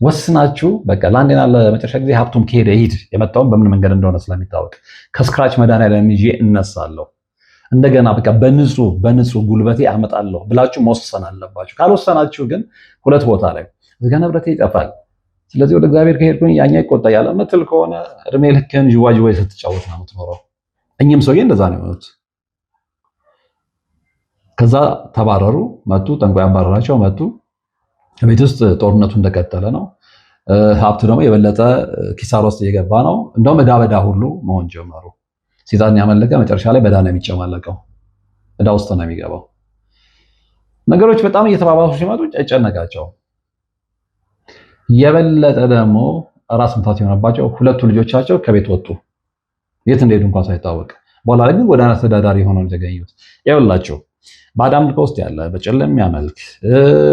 ወስናችሁ በቃ ለአንዴና ለመጨረሻ ጊዜ ሀብቱም ከሄደ ይሂድ፣ የመጣውን በምን መንገድ እንደሆነ ስለሚታወቅ ከስክራች መድኃኒዓለም ይዤ እነሳለሁ። እንደገና በቃ በንጹህ ጉልበቴ አመጣለሁ ብላችሁ መወሰን አለባችሁ። ካልወሰናችሁ ግን ሁለት ቦታ ላይ እዚህ ጋር ንብረቴ ይጠፋል፣ ስለዚህ ወደ እግዚአብሔር ከሄድኩኝ ያኛ ይቆጣያል ምትል ከሆነ እድሜ ልክህን ዥዋዥዌ ስትጫወት ነው የምትኖረው። እኚህም ሰውዬ እንደዛ ነው የሆኑት። ከዛ ተባረሩ፣ መጡ፣ ጠንቋይ አባረራቸው፣ መጡ። ቤት ውስጥ ጦርነቱ እንደቀጠለ ነው። ሀብቱ ደግሞ የበለጠ ኪሳራ ውስጥ እየገባ ነው። እንደውም ዕዳ በዕዳ ሁሉ መሆን ጀመሩ። ሴጣን ያመለከ መጨረሻ ላይ በዕዳ ነው የሚጨማለቀው፣ ዕዳ ውስጥ ነው የሚገባው። ነገሮች በጣም እየተባባሱ ሲመጡ ጨነቃቸው። የበለጠ ደግሞ ራስ ምታት የሆነባቸው ሁለቱ ልጆቻቸው ከቤት ወጡ፣ የት እንደሄዱ እንኳን ሳይታወቅ። በኋላ ላይ ግን ጎዳና ተዳዳሪ ሆነው የተገኙት። ይኸውላችሁ ባዕድ አምልኮ ውስጥ ያለ በጨለማ የሚያመልክ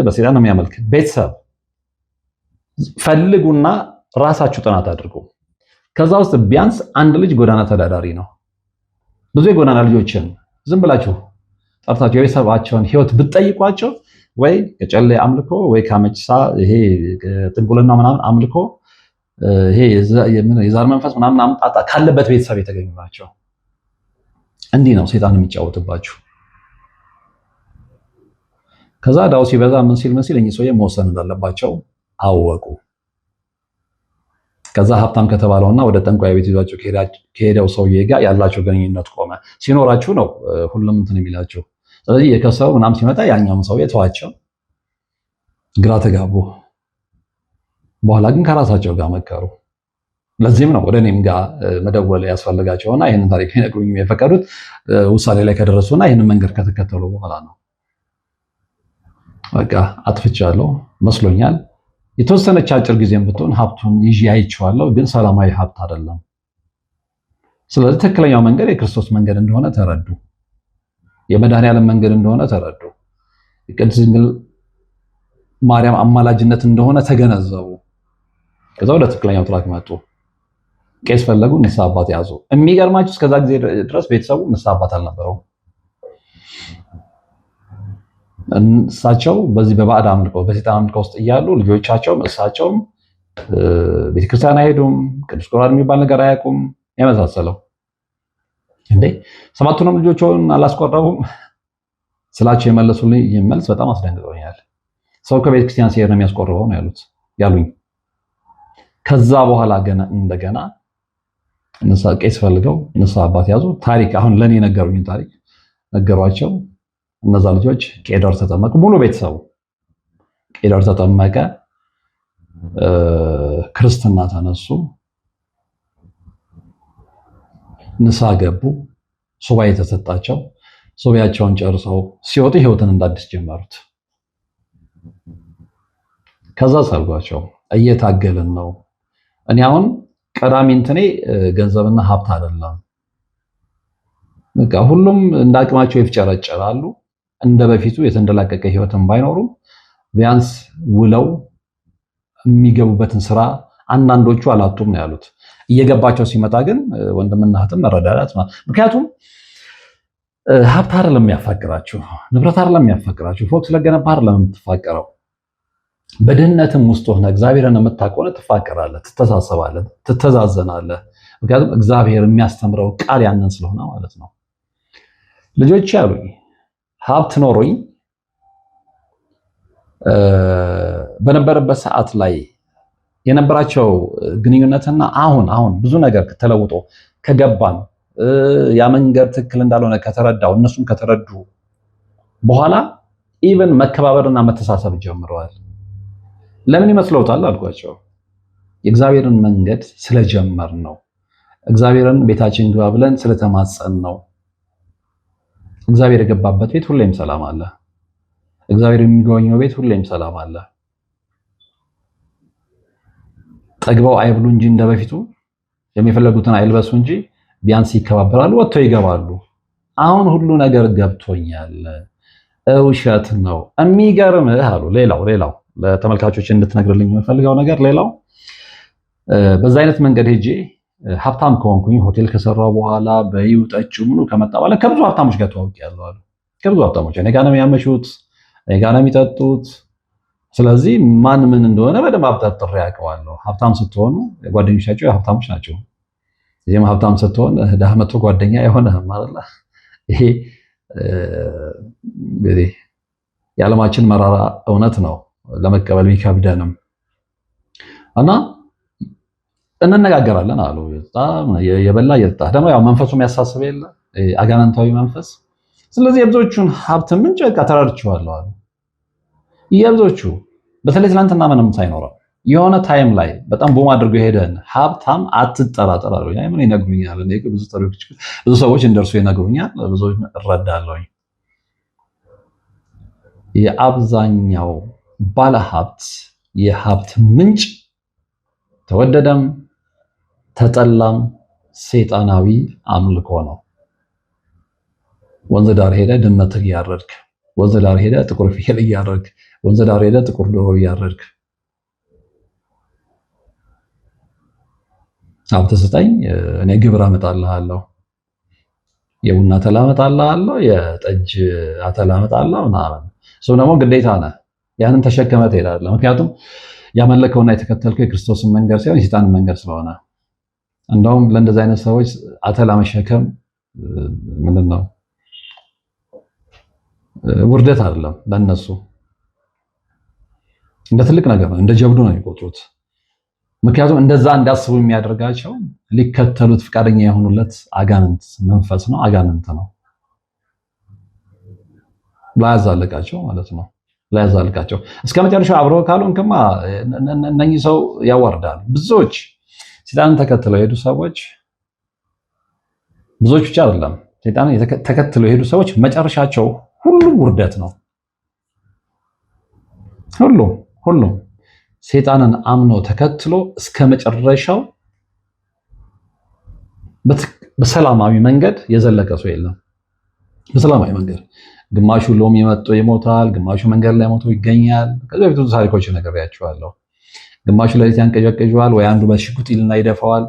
በሰይጣን የሚያመልክ ቤተሰብ ፈልጉና ራሳችሁ ጥናት አድርጉ። ከዛ ውስጥ ቢያንስ አንድ ልጅ ጎዳና ተዳዳሪ ነው። ብዙ የጎዳና ልጆችን ዝም ብላችሁ ጠርታችሁ የቤተሰባቸውን ሕይወት ብትጠይቋቸው ወይ ከጨሌ አምልኮ ወይ ከመጭሳ ይሄ ጥንቁልና ምናምን አምልኮ ይሄ የዛር መንፈስ ምናምን አምጣጣ ካለበት ቤተሰብ የተገኙ ናቸው። እንዲህ ነው ሰይጣን የሚጫወትባችሁ። ከዛ ዳው ሲበዛ ምን ሲል እኚህ ሰውዬ መወሰን እንዳለባቸው አወቁ። ከዛ ሀብታም ከተባለውና ወደ ጠንቋይ ቤት ይዟቸው ከሄደው ሰውዬ ጋር ያላቸው ግንኙነት ቆመ። ሲኖራችሁ ነው ሁሉም እንትን የሚላቸው። ስለዚህ የከሰው ምናምን ሲመጣ ያኛውን ሰውዬ ተዋቸው፣ ግራ ተጋቡ። በኋላ ግን ከራሳቸው ጋር መከሩ። ለዚህም ነው ወደ እኔም ጋር መደወል ያስፈልጋቸውና ይህንን ታሪክ ሊነግሩኝ የፈቀዱት ውሳኔ ላይ ከደረሱና ይህንን መንገድ ከተከተሉ በኋላ ነው። በቃ አጥፍቻለሁ መስሎኛል። የተወሰነች አጭር ጊዜም ብትሆን ሀብቱን ይዤ አይቼዋለሁ፣ ግን ሰላማዊ ሀብት አይደለም። ስለዚህ ትክክለኛው መንገድ የክርስቶስ መንገድ እንደሆነ ተረዱ። የመድኃኔዓለም መንገድ እንደሆነ ተረዱ። የቅድስት ድንግል ማርያም አማላጅነት እንደሆነ ተገነዘቡ። ከዛ ወደ ትክክለኛው ትራክ መጡ። ቄስ ፈለጉ፣ ንስሐ አባት ያዙ። የሚገርማችሁ እስከዛ ጊዜ ድረስ ቤተሰቡ ንስሐ አባት አልነበረውም። እሳቸው በዚህ በባዕድ አምልኮ በሰይጣን አምልኮ ውስጥ እያሉ ልጆቻቸውም እሳቸውም ቤተክርስቲያን አይሄዱም፣ ቅዱስ ቁርባን የሚባል ነገር አያውቁም። የመሳሰለው እንዴ ሰባቱንም ልጆችን አላስቆረቡም ስላቸው የመለሱልኝ መልስ በጣም አስደንግጦኛል። ሰው ከቤተክርስቲያን ሲሄድ ነው የሚያስቆርበው ነው ያሉኝ። ከዛ በኋላ እንደገና ቄስ ፈልገው ንስሐ አባት ያዙ። ታሪክ አሁን ለኔ የነገሩኝ ታሪክ ነገሯቸው። እነዛ ልጆች ቄደር ተጠመቁ። ሙሉ ቤተሰቡ ቄደር ተጠመቀ፣ ክርስትና ተነሱ፣ ንስሐ ገቡ፣ ሱባኤ ተሰጣቸው። ሱባኤያቸውን ጨርሰው ሲወጡ ህይወትን እንዳዲስ ጀመሩት። ከዛ ሳልጓቸው እየታገልን ነው። እኔ አሁን ቀዳሚ እንትኔ ገንዘብና ሀብት አይደለም። በቃ ሁሉም እንደ አቅማቸው ይፍጨረጨራሉ። እንደ በፊቱ የተንደላቀቀ ህይወትን ባይኖሩም ቢያንስ ውለው የሚገቡበትን ስራ አንዳንዶቹ አላጡም ነው ያሉት። እየገባቸው ሲመጣ ግን ወንድምና እህትም መረዳዳት ምክንያቱም ሀብት አይደለም የሚያፋቅራችሁ፣ ንብረት አይደለም የሚያፋቅራችሁ፣ ፎቅ ስለገነባ አይደለም የምትፋቀረው። በድህነትም ውስጥ ሆነ እግዚአብሔርን የምታውቀው ትፋቀራለህ፣ ትተሳሰባለህ፣ ትተዛዘናለህ። ምክንያቱም እግዚአብሔር የሚያስተምረው ቃል ያንን ስለሆነ ማለት ነው። ልጆች ያሉኝ ሀብት ኖሮኝ በነበረበት ሰዓት ላይ የነበራቸው ግንኙነትና አሁን ብዙ ነገር ተለውጦ ከገባን ያ መንገድ ትክክል እንዳልሆነ ከተረዳው እነሱም ከተረዱ በኋላ ኢቨን መከባበርና መተሳሰብ ጀምረዋል። ለምን ይመስለውታል አልኳቸው። የእግዚአብሔርን መንገድ ስለጀመር ነው። እግዚአብሔርን ቤታችን ግባ ብለን ስለተማጸን ነው። እግዚአብሔር የገባበት ቤት ሁሌም ሰላም አለ። እግዚአብሔር የሚጎበኘው ቤት ሁሌም ሰላም አለ። ጠግበው አይብሉ እንጂ እንደበፊቱ የሚፈለጉትን አይልበሱ እንጂ ቢያንስ ይከባበራሉ፣ ወጥተው ይገባሉ። አሁን ሁሉ ነገር ገብቶኛል፣ ውሸት ነው። የሚገርምህ አሉ። ሌላው ለተመልካቾች እንድትነግርልኝ የምፈልገው ነገር ሌላው በዛ አይነት መንገድ ሄጄ ሀብታም ከሆንኩኝ ሆቴል ከሰራው በኋላ በይውጠጭ ሙሉ ከመጣ በኋላ ከብዙ ሀብታሞች ጋር ተዋውቄያለሁ አሉ። ከብዙ ሀብታሞች እኔ ጋር ነው የሚያመሹት፣ እኔ ጋር ነው የሚጠጡት። ስለዚህ ማን ምን እንደሆነ በደንብ አብጠርጥሬ ያውቀዋለሁ። ሀብታም ስትሆኑ ጓደኞቻቸው ሀብታሞች ናቸው። ይህም ሀብታም ስትሆን ድሃ መጥቶ ጓደኛ አይሆንህም አይደል? ይሄ እንግዲህ የዓለማችን መራራ እውነት ነው፣ ለመቀበል ቢከብደንም እና እንነጋገራለን አሉ። በጣም የበላ የጠጣ ደግሞ ያው መንፈሱ የሚያሳስብ የለ አጋንንታዊ መንፈስ። ስለዚህ የብዙዎቹን ሀብት ምንጭ በቃ ተረድቼዋለሁ አሉ። የብዙዎቹ በተለይ ትናንትና ምንም ሳይኖረው የሆነ ታይም ላይ በጣም ቦም አድርጎ የሄደን ሀብታም አትጠራጠር አሉ። ምን ይነግሩኛል? ብዙ ሰዎች እንደርሱ ይነግሩኛል፣ ብዙዎች እረዳለሁ። የአብዛኛው ባለሀብት የሀብት ምንጭ ተወደደም ተጠላም ሰይጣናዊ አምልኮ ነው። ወንዝ ዳር ሄደ ድመት እያረድክ፣ ወንዝ ዳር ሄደ ጥቁር ፍየል እያረድክ፣ ወንዝ ዳር ሄደ ጥቁር ዶሮ እያረድክ ሀብት ስጠኝ እኔ ግብር አመጣልሃለሁ፣ የቡና አተላ አመጣልሃለሁ፣ የጠጅ አተላ አመጣልሃለሁ ምናምን። እሱም ደግሞ ግዴታ ነህ፣ ያንን ተሸክመህ ትሄዳለህ። ምክንያቱም ያመለከውና የተከተልከው የክርስቶስን መንገድ ሳይሆን የሰይጣንን መንገድ ስለሆነ። እንደውም ለእንደዚህ አይነት ሰዎች አተላ መሸከም ምንድን ነው? ውርደት አይደለም። ለነሱ እንደ ትልቅ ነገር ነው፣ እንደ ጀብዱ ነው የሚቆጥሩት። ምክንያቱም እንደዛ እንዳስቡ የሚያደርጋቸው ሊከተሉት ፈቃደኛ የሆኑለት አጋንንት መንፈስ ነው፣ አጋንንት ነው። ላያዛልቃቸው ማለት ነው። ላያዛልቃቸው እስከ መጨረሻው አብረው ካልሆንክማ እነኚህ ሰው ያዋርዳሉ። ብዙዎች ሰይጣንን ተከትለው የሄዱ ሰዎች፣ ብዙዎች ብቻ አይደለም፣ ሰይጣንን ተከትለው የሄዱ ሰዎች መጨረሻቸው ሁሉም ውርደት ነው። ሁሉም ሰይጣንን አምኖ ተከትሎ እስከ መጨረሻው በሰላማዊ መንገድ የዘለቀ ሰው የለም። በሰላማዊ መንገድ ግማሹ ሎሚ መጥቶ ይሞታል፣ ግማሹ መንገድ ላይ ሞቶ ይገኛል። ከዚህ በፊት ብዙ ታሪኮች ነግሬያቸዋለሁ። ግማሹ ሌሊት ያንቀዠቅዠዋል፣ ወይ አንዱ በሽጉጥ ይልና ይደፋዋል።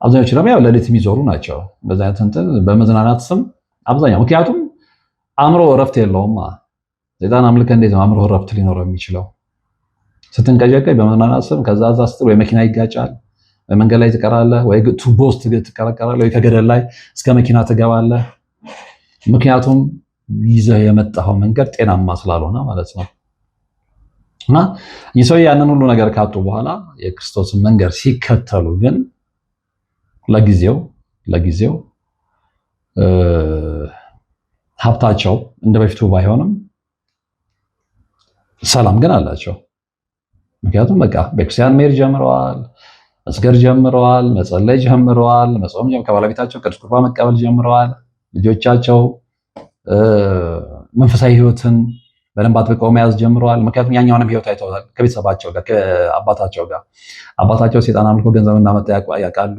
አብዛኞቹ ደግሞ ያው ሌሊት የሚዞሩ ናቸው። በዛ እንትን በመዝናናት ስም አብዛኛው። ምክንያቱም አእምሮ እረፍት የለውም። ሰይጣን አምልከ እንዴት ነው አእምሮ እረፍት ሊኖረው የሚችለው? ስትንቀዠቀኝ በመዝናናት ስም ከዛ ስትል ወይ መኪና ይጋጫል፣ ወይ መንገድ ላይ ትቀራለህ፣ ወይ ቱቦ ውስጥ ትቀረቀራለህ፣ ወይ ከገደል ላይ እስከ መኪና ትገባለህ። ምክንያቱም ይዘህ የመጣኸው መንገድ ጤናማ ስላልሆነ ማለት ነው። እና የሰው ያንን ሁሉ ነገር ካጡ በኋላ የክርስቶስን መንገድ ሲከተሉ ግን ለጊዜው ሀብታቸው እንደ በፊቱ ባይሆንም ሰላም ግን አላቸው። ምክንያቱም በቃ ቤተክርስቲያን መሄድ ጀምረዋል፣ መስገድ ጀምረዋል፣ መጸለይ ጀምረዋል፣ መጾም ከባለቤታቸው ቅዱስ ቁርባን መቀበል ጀምረዋል። ልጆቻቸው መንፈሳዊ ሕይወትን በደንብ አጥብቀው መያዝ ጀምረዋል። ምክንያቱም ያኛውንም ሕይወት አይተውታል ከቤተሰባቸው ጋር ከአባታቸው ጋር። አባታቸው ሰይጣን አምልኮ ገንዘብ እንዳመጣ ያውቃሉ።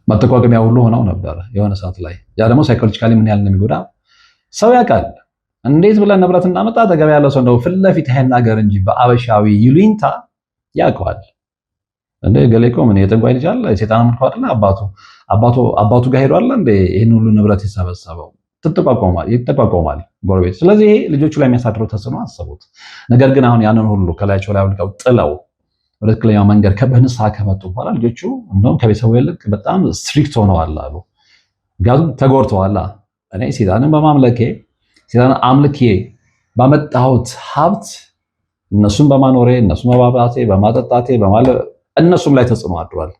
መጠቋቀሚያ ሁሉ ሆነው ነበር የሆነ ሰዓት ላይ። ያ ደግሞ ሳይኮሎጂካሊ ምን ያህል እንደሚጎዳ ሰው ያውቃል። እንዴት ብለን ንብረት እናመጣ ተገበያ ያለው ሰው እንደው ፊት ለፊት ይሄን ነገር እንጂ በአበሻዊ ይሉኝታ ያውቀዋል። እንደ ገሌኮ ምን የጠንቋይ ልጅ አለ የሰይጣን አምልኮ አይደለ አባቱ ጋር ሄዷል እንደ ይሄን ሁሉ ንብረት የሰበሰበው ይጠቋቋማል ጎረቤት። ስለዚህ ይሄ ልጆቹ ላይ የሚያሳድረው ተጽዕኖ አሰቡት። ነገር ግን አሁን ያንን ሁሉ ከላያቸው ላይ አውልቀው ጥለው ወደ ትክክለኛው መንገድ በንስሐ ከመጡ በኋላ ልጆቹ እንደውም ከቤተሰቡ ይልቅ በጣም ስትሪክት ሆነዋል አሉ። ምክንያቱም ተጎድተዋል። እኔ ሰይጣንን በማምለኬ ሰይጣንን አምልኬ ባመጣሁት ሀብት እነሱን በማኖሬ እነሱን በማብላቴ በማጠጣቴ እነሱም ላይ ተጽዕኖ አድሯል።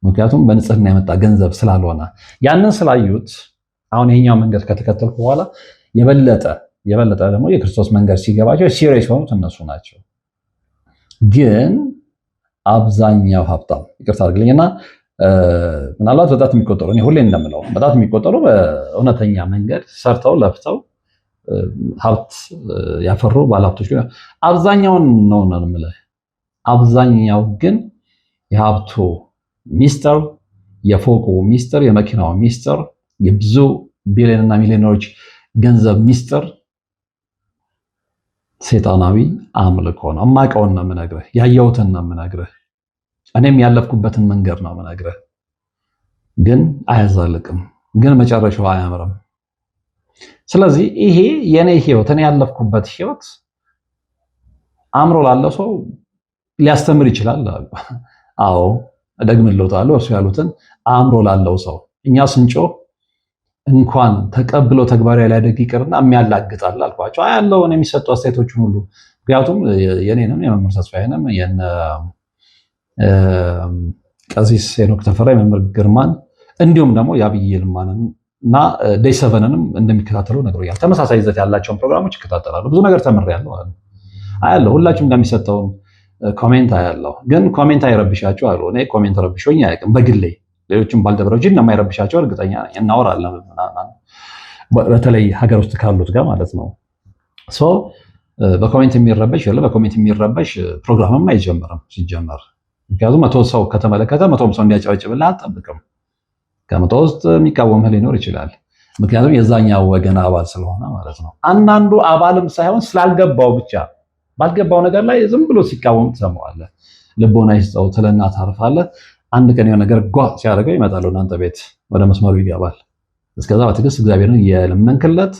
ምክንያቱም በንጽህና የመጣ ገንዘብ ስላልሆነ ያንን ስላዩት አሁን ይሄኛው መንገድ ከተከተልኩ በኋላ የበለጠ ደግሞ የክርስቶስ መንገድ ሲገባቸው ሲሪየስ የሆኑት እነሱ ናቸው። ግን አብዛኛው ሀብታም ይቅርታ አድርግልኝና ምናልባት በጣት የሚቆጠሩ እኔ ሁሌ እንደምለው በጣት የሚቆጠሩ በእውነተኛ መንገድ ሰርተው ለፍተው ሀብት ያፈሩ ባለሀብቶች አብዛኛውን ነው የምልህ። አብዛኛው ግን የሀብቱ ሚስጥር፣ የፎቁ ሚስጥር፣ የመኪናው ሚስጥር፣ የብዙ ቢሊዮንና ሚሊዮነሮች ገንዘብ ሚስጥር ሰይጣናዊ አምልኮ ነው። የማውቀውን ነው የምነግርህ፣ ያየሁትን ነው የምነግርህ፣ እኔም ያለፍኩበትን መንገድ ነው የምነግርህ። ግን አያዛልቅም፣ ግን መጨረሻው አያምርም። ስለዚህ ይሄ የኔ ህይወት እኔ ያለፍኩበት ህይወት አእምሮ ላለው ሰው ሊያስተምር ይችላል። አዎ እደግምልዎታለሁ፣ እርሱ ያሉትን አእምሮ ላለው ሰው እኛ ስንጮህ እንኳን ተቀብሎ ተግባራዊ ሊያደርግ ይቅርና የሚያላግጣል አልኳቸው። ያለው የሚሰጡ አስተያየቶችን ሁሉ ምክንያቱም የኔንም የመምህር ተስፋዬንም የነ ቀሲስ ሄኖክ ተፈራ የመምህር ግርማን እንዲሁም ደግሞ የአብይ ይልማንን እና ዴይ ሰቨንንም እንደሚከታተሉ ነግሮኛል። ተመሳሳይ ይዘት ያላቸውን ፕሮግራሞች ይከታተላሉ። ብዙ ነገር ተምሬያለሁ አያለሁ። ሁላችሁም እንደሚሰጠው ኮሜንት አያለሁ። ግን ኮሜንት አይረብሻቸው አሉ። እኔ ኮሜንት ረብሾኝ አያውቅም በግሌ። ሌሎችም ባልደረቦች እንደማይረብሻቸው እርግጠኛ ነኝ። እናወራለን፣ በተለይ ሀገር ውስጥ ካሉት ጋር ማለት ነው። በኮሜንት የሚረበሽ የለም። በኮሜንት የሚረበሽ ፕሮግራምም አይጀምርም ሲጀመር። ምክንያቱም 100 ሰው ከተመለከተ 100 ሰው እንዲያጨበጭብልህ አትጠብቅም። ከ100 ውስጥ የሚቃወምህ ሊኖር ይችላል። ምክንያቱም የዛኛው ወገን አባል ስለሆነ ማለት ነው። አንዳንዱ አባልም ሳይሆን ስላልገባው ብቻ ባልገባው ነገር ላይ ዝም ብሎ ሲቃወም ትሰማዋለህ። ልቦና ይስጠው ትለና ታርፋለህ። አንድ ቀን የሆነ ነገር ጓ ሲያደርገው ይመጣል እናንተ ቤት ወደ መስመሩ ይገባል። እስከዛ በትዕግስት እግዚአብሔርን የለመንክለት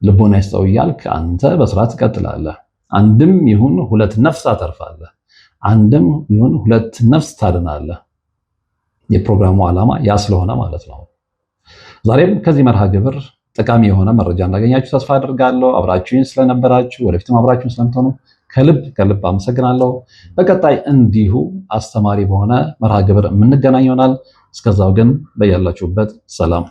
ልቦና ይስጠው እያልክ አንተ በስርዓት ትቀጥላለህ። አንድም ይሁን ሁለት ነፍስ ታተርፋለህ። አንድም ይሁን ሁለት ነፍስ ታድናለህ። የፕሮግራሙ ዓላማ ያ ስለሆነ ማለት ነው። ዛሬም ከዚህ መርሃ ግብር ጠቃሚ የሆነ መረጃ እንዳገኛችሁ ተስፋ አድርጋለሁ። አብራችሁኝ ስለነበራችሁ ወደፊትም አብራችሁኝ ስለምትሆኑ ከልብ አመሰግናለሁ። በቀጣይ እንዲሁ አስተማሪ በሆነ መርሃ ግብር የምንገናኝ ይሆናል። እስከዛው ግን በያላችሁበት ሰላም